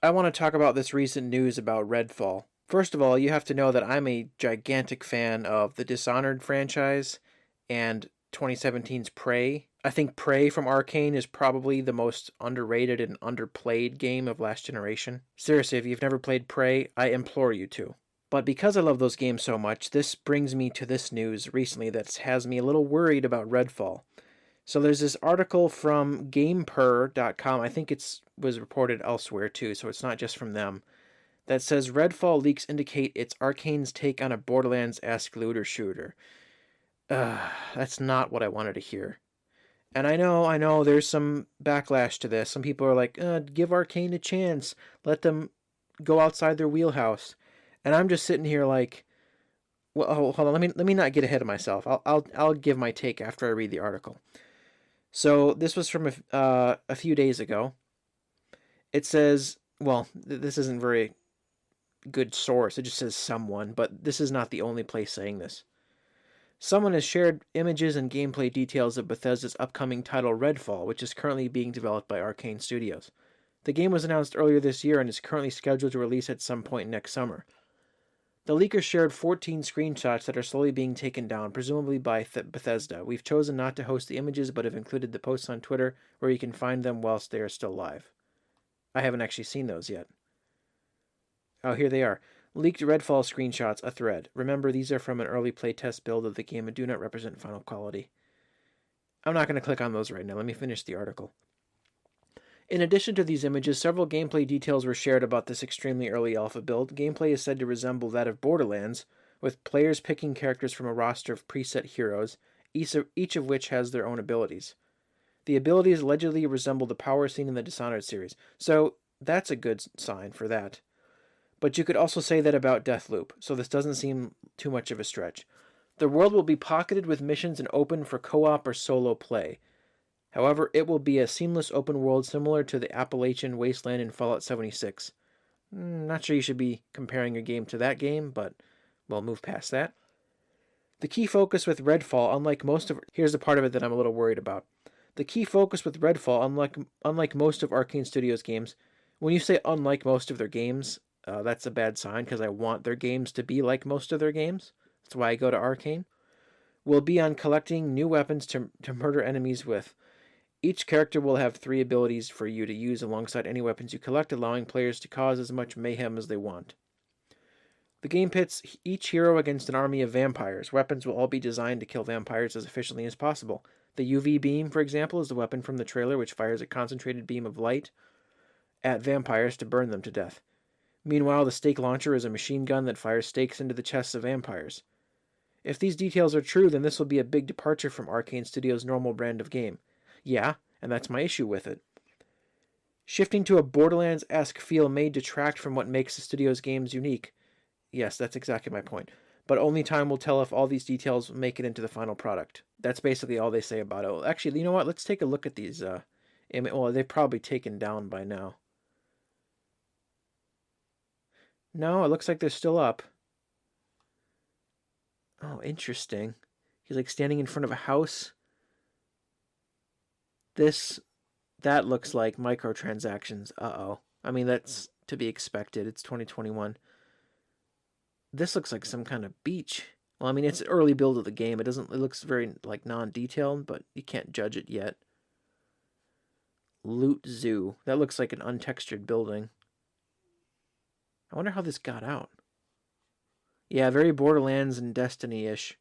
I want to talk about this recent news about Redfall. First of all, you have to know that I'm a gigantic fan of the Dishonored franchise and 2017's Prey. I think Prey from Arkane is probably the most underrated and underplayed game of last generation. Seriously, if you've never played Prey, I implore you to. But because I love those games so much, this brings me to this news recently that has me a little worried about Redfall. So there's this article from GamePer.com. I think it's was reported elsewhere too, so it's not just from them. That says Redfall leaks indicate it's Arkane's take on a Borderlands-esque looter shooter. That's not what I wanted to hear. And I know, there's some backlash to this. Some people are like, give Arkane a chance. Let them go outside their wheelhouse. And I'm just sitting here like, well, hold on. Let me not get ahead of myself. I'll give my take after I read the article. So this was from a few days ago. It says, well, this isn't very good source. It just says someone, but this is not the only place saying this. Someone has shared images and gameplay details of Bethesda's upcoming title Redfall, which is currently being developed by Arkane Studios. The game was announced earlier this year and is currently scheduled to release at some point next summer. The leaker shared 14 screenshots that are slowly being taken down, presumably by Bethesda. We've chosen not to host the images, but have included the posts on Twitter where you can find them whilst they are still live. I haven't actually seen those yet. Oh, here they are. Leaked Redfall screenshots, a thread. Remember, these are from an early playtest build of the game and do not represent final quality. I'm not going to click on those right now. Let me finish the article. In addition to these images, several gameplay details were shared about this extremely early alpha build. Gameplay is said to resemble that of Borderlands, with players picking characters from a roster of preset heroes, each of which has their own abilities. The abilities allegedly resemble the power seen in the Dishonored series, so that's a good sign for that. But you could also say that about Deathloop, so this doesn't seem too much of a stretch. The world will be pocketed with missions and open for co-op or solo play. However, it will be a seamless open world similar to the Appalachian Wasteland in Fallout 76. Not sure you should be comparing your game to that game, but we'll move past that. The key focus with Redfall, unlike most of... Here's the part of it that I'm a little worried about. The key focus with Redfall, unlike most of Arkane Studios' games... When you say unlike most of their games, that's a bad sign, because I want their games to be like most of their games. That's why I go to Arkane. Will be on collecting new weapons to murder enemies with. Each character will have 3 abilities for you to use alongside any weapons you collect, allowing players to cause as much mayhem as they want. The game pits each hero against an army of vampires. Weapons will all be designed to kill vampires as efficiently as possible. The UV beam, for example, is the weapon from the trailer, which fires a concentrated beam of light at vampires to burn them to death. Meanwhile, the stake launcher is a machine gun that fires stakes into the chests of vampires. If these details are true, then this will be a big departure from Arkane Studios' normal brand of game. Yeah, and that's my issue with it. Shifting to a Borderlands-esque feel may detract from what makes the studio's games unique. Yes, that's exactly my point. But only time will tell if all these details make it into the final product. That's basically all they say about it. Well, actually, you know what? Let's take a look at these. Well, they've probably taken down by now. No, it looks like they're still up. Oh, interesting. He's like standing in front of a house. That looks like microtransactions. Uh-oh. I mean, that's to be expected. It's 2021. This looks like some kind of beach. Well, I mean, it's an early build of the game. It looks very, like, non-detailed, but you can't judge it yet. Loot Zoo. That looks like an untextured building. I wonder how this got out. Yeah, very Borderlands and Destiny-ish.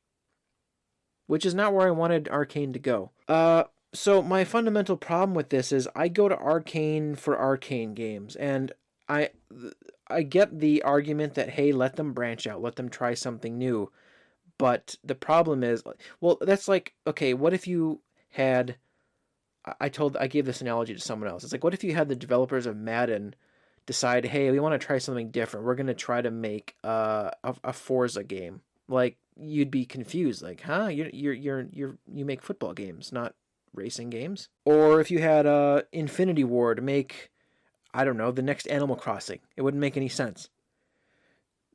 Which is not where I wanted Arkane to go. So my fundamental problem with this is I go to Arkane for Arkane games, and I get the argument that, hey, let them branch out, let them try something new. But the problem is, well, that's like, okay, what if you had, I gave this analogy to someone else. It's like, what if you had the developers of Madden decide, hey, we want to try something different. We're going to try to make a Forza game. Like, you'd be confused, like, huh? You make football games, not racing games. Or if you had Infinity Ward make, I don't know, the next Animal Crossing. It wouldn't make any sense.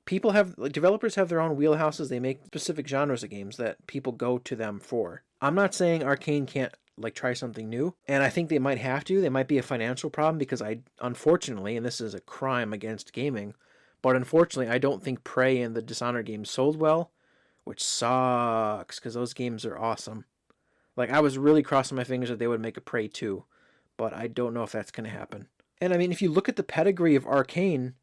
Developers have their own wheelhouses. They make specific genres of games that people go to them for. I'm not saying Arkane can't like try something new. And I think they might have to. They might be a financial problem because unfortunately, and this is a crime against gaming, but unfortunately, I don't think Prey and the Dishonored games sold well, which sucks because those games are awesome. Like, I was really crossing my fingers that they would make a Prey 2, but I don't know if that's going to happen. And I mean, if you look at the pedigree of Arkane,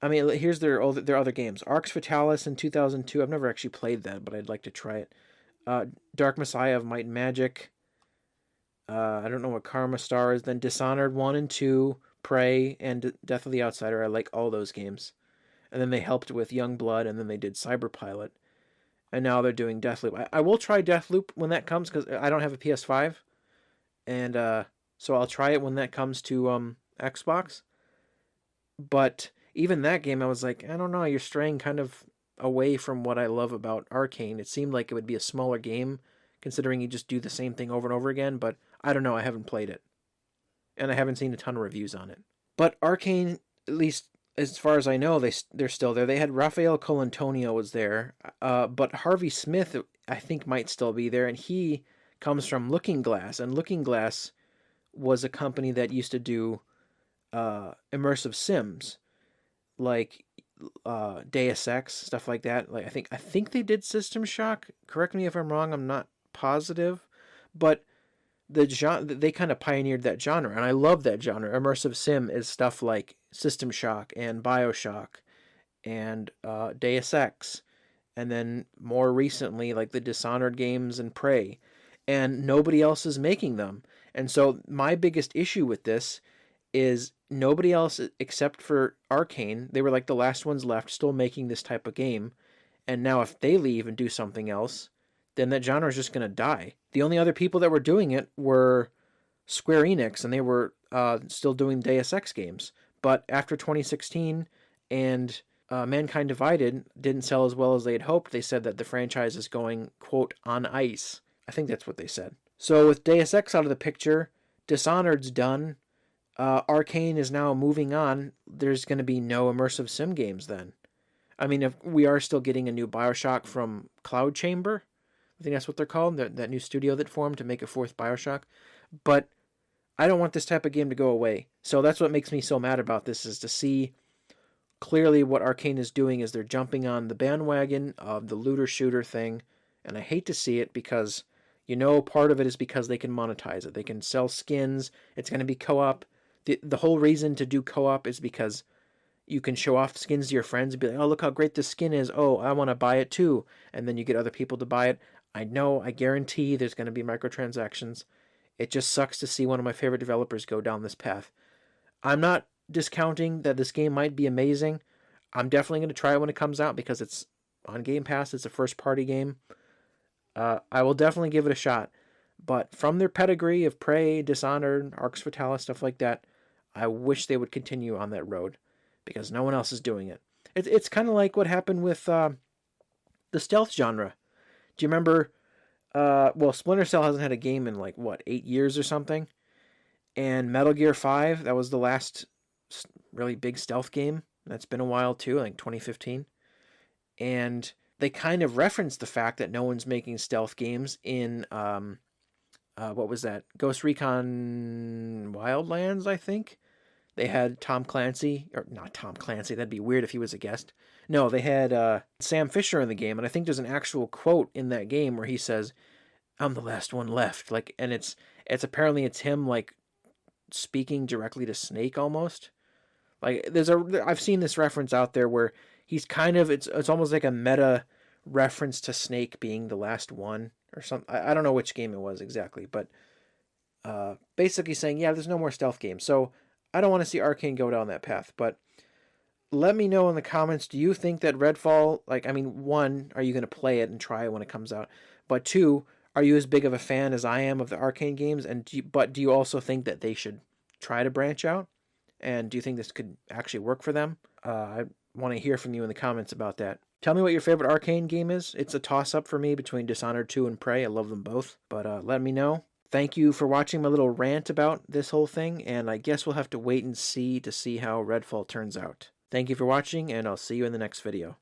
I mean, here's their other games. Arx Fatalis in 2002. I've never actually played that, but I'd like to try it. Dark Messiah of Might and Magic. I don't know what Karma Star is. Then Dishonored 1 and 2, Prey, and Death of the Outsider. I like all those games. And then they helped with Young Blood, and then they did Cyberpilot. And now they're doing Deathloop. I will try Deathloop when that comes, because I don't have a PS5. And so I'll try it when that comes to Xbox. But even that game, I was like, I don't know, you're straying kind of away from what I love about Arkane. It seemed like it would be a smaller game, considering you just do the same thing over and over again, but I don't know, I haven't played it. And I haven't seen a ton of reviews on it. But Arkane, at least as far as I know, they're still there. They had Rafael Colantonio was there, but Harvey Smith, I think, might still be there, and he comes from Looking Glass, and Looking Glass was a company that used to do immersive sims, like Deus Ex, stuff like that. Like I think they did System Shock. Correct me if I'm wrong. I'm not positive, but they kind of pioneered that genre, and I love that genre. Immersive sim is stuff like System Shock and BioShock and Deus Ex, and then more recently like the Dishonored games and Prey, and nobody else is making them. And so my biggest issue with this is nobody else except for Arkane. They were like the last ones left still making this type of game, and now if they leave and do something else, then that genre is just going to die. The only other people that were doing it were Square Enix, and they were still doing Deus Ex games. But after 2016 and Mankind Divided didn't sell as well as they had hoped, they said that the franchise is going, quote, on ice. I think that's what they said. So with Deus Ex out of the picture, Dishonored's done. Arkane is now moving on. There's going to be no immersive sim games then. I mean, if we are still getting a new BioShock from Cloud Chamber, I think that's what they're called, that new studio that formed to make a fourth BioShock. But I don't want this type of game to go away. So that's what makes me so mad about this, is to see clearly what Arkane is doing is they're jumping on the bandwagon of the looter shooter thing. And I hate to see it because, part of it is because they can monetize it. They can sell skins. It's going to be co-op. The whole reason to do co-op is because you can show off skins to your friends and be like, oh, look how great this skin is. Oh, I want to buy it too. And then you get other people to buy it. I guarantee there's going to be microtransactions. It just sucks to see one of my favorite developers go down this path. I'm not discounting that this game might be amazing. I'm definitely going to try it when it comes out because it's on Game Pass. It's a first-party game. I will definitely give it a shot. But from their pedigree of Prey, Dishonored, Arx Fatalis, stuff like that, I wish they would continue on that road because no one else is doing it. It's kind of like what happened with the stealth genre. Do you remember? Splinter Cell hasn't had a game in 8 years or something. And Metal Gear 5, that was the last really big stealth game. That's been a while too, like 2015. And they kind of referenced the fact that no one's making stealth games in, what was that? Ghost Recon Wildlands, I think. They had Tom Clancy, or not Tom Clancy, that'd be weird if he was a guest. No, they had Sam Fisher in the game, and I think there's an actual quote in that game where he says, "I'm the last one left." And it's apparently it's him speaking directly to Snake almost. I've seen this reference out there where he's kind of it's almost like a meta reference to Snake being the last one or something. I don't know which game it was exactly, but basically saying, yeah, there's no more stealth games. So I don't want to see Arkane go down that path, but let me know in the comments, do you think that Redfall, one, are you going to play it and try it when it comes out? But two, are you as big of a fan as I am of the Arkane games? And do you also think that they should try to branch out? And do you think this could actually work for them? I want to hear from you in the comments about that. Tell me what your favorite Arkane game is. It's a toss-up for me between Dishonored 2 and Prey. I love them both. But let me know. Thank you for watching my little rant about this whole thing, and I guess we'll have to wait and see how Redfall turns out. Thank you for watching, and I'll see you in the next video.